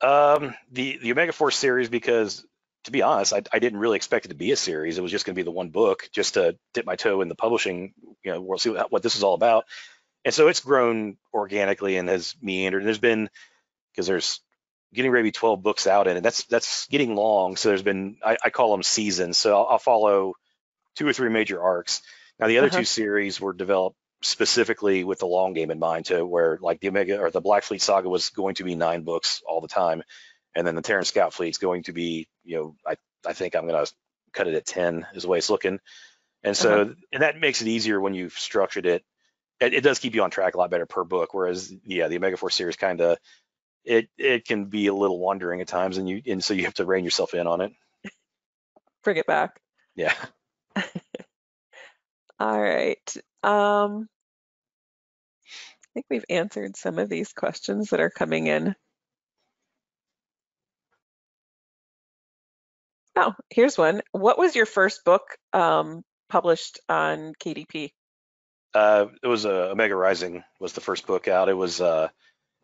The Omega Force series, because to be honest, I didn't really expect it to be a series. It was just going to be the one book, just to dip my toe in the publishing, world, see what this is all about. And so it's grown organically and has meandered. And there's been because there's getting ready to be 12 books out in it. That's getting long. So there's been I call them seasons. So I'll follow two or three major arcs. Now the other
Uh-huh.
two series were developed specifically with the long game in mind, to where like the Omega or the Black Fleet Saga was going to be 9 books all the time, and then the Terran Scout Fleet's going to be, I think I'm gonna cut it at 10 is the way it's looking. And
Uh-huh.
so and that makes it easier when you've structured it. It does keep you on track a lot better per book. Whereas yeah, the Omega Force series kind of it can be a little wandering at times, and so you have to rein yourself in on it.
Bring it back.
Yeah.
All right. Um, I think we've answered some of these questions that are coming in. Oh, here's one. What was your first book published on KDP?
It was Omega Rising was the first book out.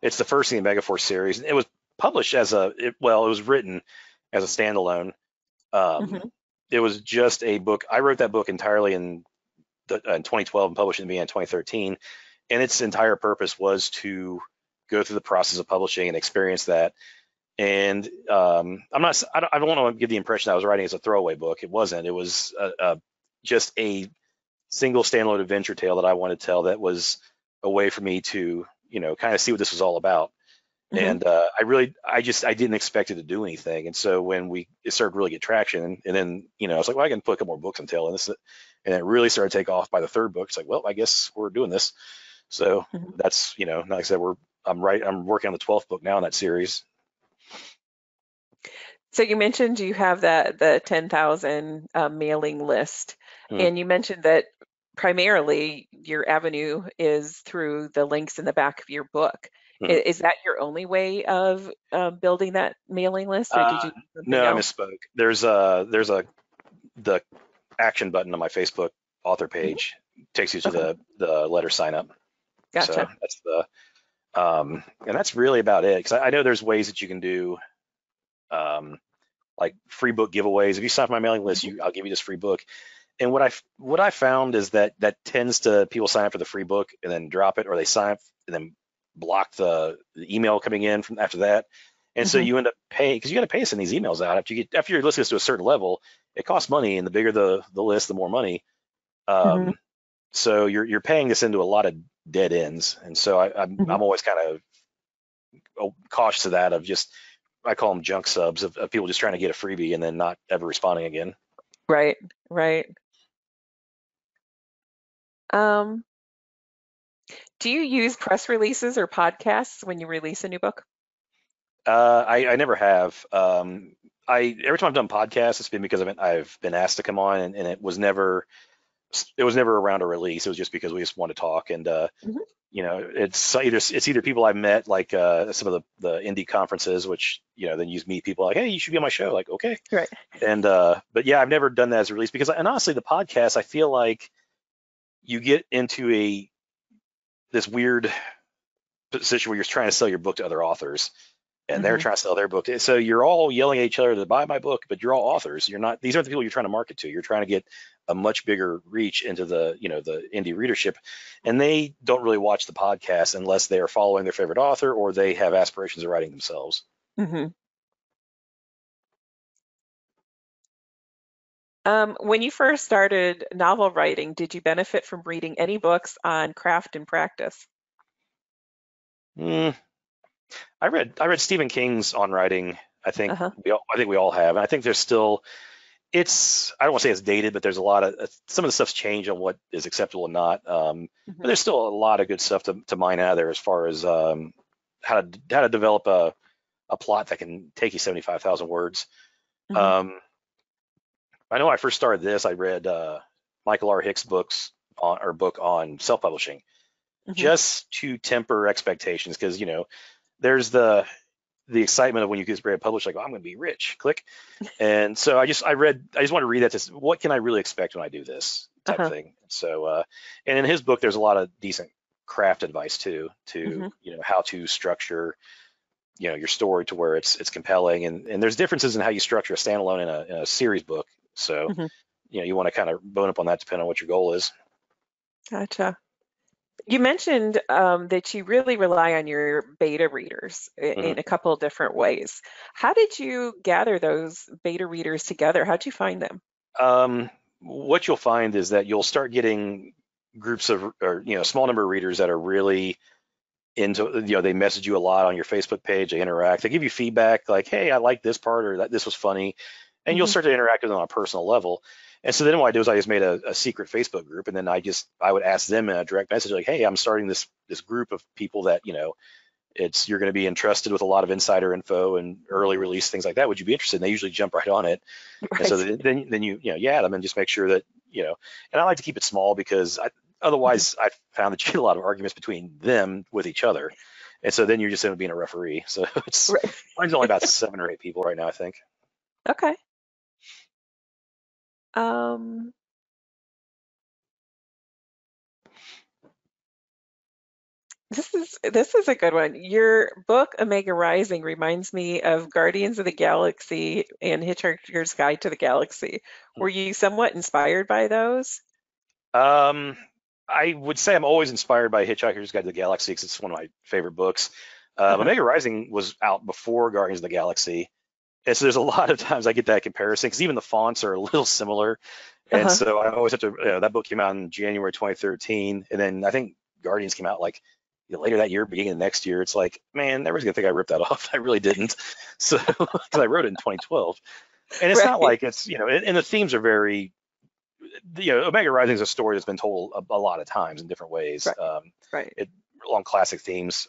It's the first in the Omega Force series. It was published well, it was written as a standalone. Um,
Hmm.
it was just a book. I wrote that book entirely in 2012 and published it in 2013. And its entire purpose was to go through the process of publishing and experience that. And I don't want to give the impression I was writing as a throwaway book. It wasn't. It was just a single standalone adventure tale that I wanted to tell that was a way for me to, kind of see what this was all about.
Hmm.
And I didn't expect it to do anything. And so when it started to really get traction, and then, I was like, well, I can put a couple more books on tail, and it really started to take off by the third book. It's like, well, I guess we're doing this. So
Hmm.
that's, like I said, I'm working on the 12th book now in that series.
So you mentioned you have the 10,000 mailing list,
Mhm.
and you mentioned that primarily your avenue is through the links in the back of your book.
Mhm.
Is that your only way of building that mailing list, or did
Uh,
you do something
no, I
else?
misspoke. The action button on my Facebook author
Mhm.
page takes you to
Okay,
the letter sign up. So
gotcha.
and that's really about it. Because I know there's ways that you can do um, like free book giveaways. If you sign up for my mailing list,
Mhm.
I'll give you this free book. And what I found is that tends to people sign up for the free book and then drop it, or they sign up and then block the email coming in from after that. And so
Mhm.
you end up paying because you got to pay to send these emails out after your list gets to a certain level. It costs money, and the bigger the list, the more money.
Mhm.
Um, so you're paying this into a lot of dead ends, and so
Mhm.
I'm always kind of cautious of that. Of just I call them junk subs of people just trying to get a freebie and then not ever responding again.
Right, right. Um, do you use press releases or podcasts when you release a new book?
I never have. I every time I've done podcasts, it's been because I've been asked to come on, and it was never around a release. It was just because we just want to talk, and
Mhm.
it's either people I've met like some of the indie conferences, which then you meet people like, hey, you should be on my show. Like, okay,
Right.
and but yeah, I've never done that as a release and honestly, the podcast, I feel like you get into this weird position where you're trying to sell your book to other authors and they're
Mhm.
trying to sell their book. So you're all yelling at each other to buy my book, but you're all authors. These aren't the people you're trying to market to. You're trying to get a much bigger reach into the indie readership. And they don't really watch the podcast unless they are following their favorite author or they have aspirations of writing themselves.
Mhm. When you first started novel writing, did you benefit from reading any books on craft and practice?
Mm, I read Stephen King's On Writing.
Uh-huh.
I think we all have. And I think there's still I don't want to say it's dated, but there's a lot of some of the stuff's changed on what is acceptable and not. But
Mhm.
there's still a lot of good stuff to mine out of there as far as how to develop a plot that can take you 75,000 words.
Mhm.
Um, I know when I first started this, I read Michael R. Hick's book on self-publishing
Mhm.
just to temper expectations because there's the excitement of when you get ready to publish, like, oh, I'm going to be rich, click. And so I just want to read that to what can I really expect when I do this type of
Uh-huh.
thing. So, and in his book, there's a lot of decent craft advice too, to,
Mhm.
how to structure, your story to where it's compelling. And there's differences in how you structure a standalone in a series book. So,
Mhm.
you want to kind of bone up on that depending on what your goal is.
Gotcha. You mentioned that you really rely on your beta readers
Mhm.
in a couple of different ways. How did you gather those beta readers together? How'd you find them?
What you'll find is that you'll start getting groups of, or, small number of readers that are really into, they message you a lot on your Facebook page, they interact, they give you feedback like, hey, I like this part or that this was funny, and you'll
Mhm.
start to interact with them on a personal level. And so then what I do is I just made a secret Facebook group, and then I would ask them in a direct message like, hey, I'm starting this group of people that you're going to be entrusted with a lot of insider info and early release things like that. Would you be interested? And they usually jump right on it. And so
Right.
then you add them and just make sure that and I like to keep it small because
Mhm.
otherwise I found that you get a lot of arguments between them with each other, and so then you're just going to be a referee. So
Right.
mine's only about 7 or 8 people right now, I think.
Okay. Um, This is a good one. Your book, Omega Rising, reminds me of Guardians of the Galaxy and Hitchhiker's Guide to the Galaxy. Were you somewhat inspired by those?
Um, I would say I'm always inspired by Hitchhiker's Guide to the Galaxy because it's one of my favorite books.
Uh-huh.
Omega Rising was out before Guardians of the Galaxy, and so there's a lot of times I get that comparison because even the fonts are a little similar, and
Uh-huh.
so I always have to. That book came out in January 2013, and then I think Guardians came out like later that year, beginning of next year. It's like, man, everyone's gonna think I ripped that off. I really didn't. So because I wrote it in 2012, and it's not
Right.
like it's and the themes are very Omega Rising is a story that's been told a lot of times in different ways,
Right. Right.
it along classic themes.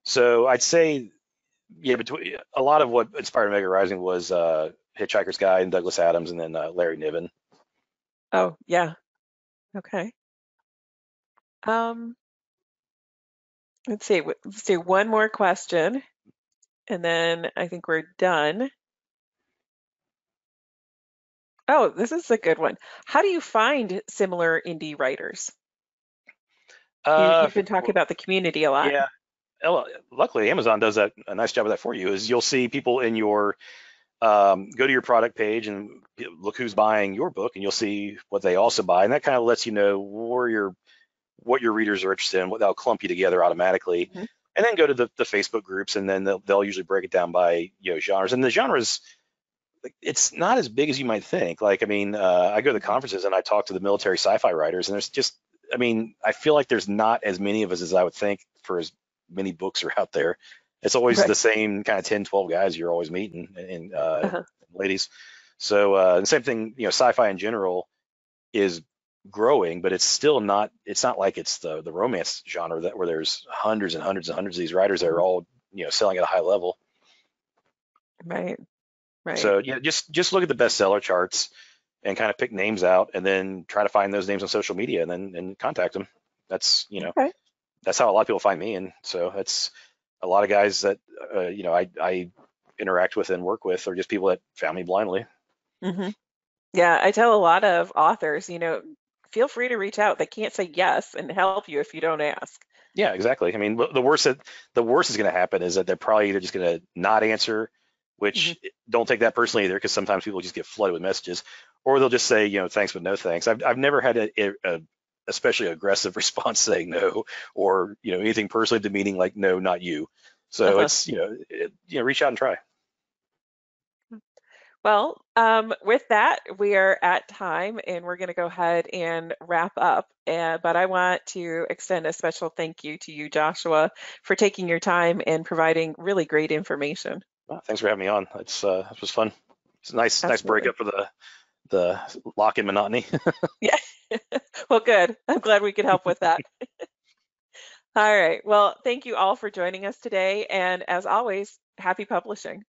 So I'd say, yeah, between a lot of what inspired Omega Rising was Hitchhiker's Guide and Douglas Adams, and then Larry Niven.
Oh, yeah. Okay. Um, let's see. Let's do one more question, and then I think we're done. Oh, this is a good one. How do you find similar indie writers? You've been talking
Well,
about the community a lot.
yeah. Well, luckily, Amazon does that a nice job of that for you. Is you'll see people in your go to your product page and look who's buying your book, and you'll see what they also buy, and that kind of lets you know where your what your readers are interested in. What they'll clump you together automatically,
Mhm.
and then go to the Facebook groups, and then they'll usually break it down by genres. And the genres, like, it's not as big as you might think. Like, I mean, I go to the
Mhm.
conferences and I talk to the military sci-fi writers, and there's just, I mean, I feel like there's not as many of us as I would think for as many books are out there. It's always the
Right.
same kind of 10, 12 guys you're always meeting, and
Uh-huh.
ladies. So the same thing, sci-fi in general is growing, but it's still not. It's not like it's the romance genre that where there's hundreds and hundreds and hundreds of these writers that are
Mhm.
all selling at a high level.
Right. Right.
So just look at the bestseller charts and kind of pick names out, and then try to find those names on social media, and then contact them. That's
Okay.
that's how a lot of people find me, and so that's a lot of guys that I interact with and work with are just people that found me blindly.
Hmm. Yeah, I tell a lot of authors, feel free to reach out. They can't say yes and help you if you don't ask.
Yeah, exactly. I mean, the worst is going to happen is that they're probably either just going to not answer,
Hmm.
which don't take that personally either, because sometimes people just get flooded with messages, or they'll just say, thanks but no thanks. I've never had a especially aggressive response saying no, or anything personally demeaning like no, not you. So
Uh-huh.
it's reach out and try.
Well, with that, we are at time and we're going to go ahead and wrap up. But I want to extend a special thank you to you, Joshua, for taking your time and providing really great information.
Well, thanks for having me on. It was fun. It's a nice
Absolutely.
breakup for the lock in monotony.
Yeah. Well, good. I'm glad we could help with that. All right. Well, thank you all for joining us today. And as always, happy publishing.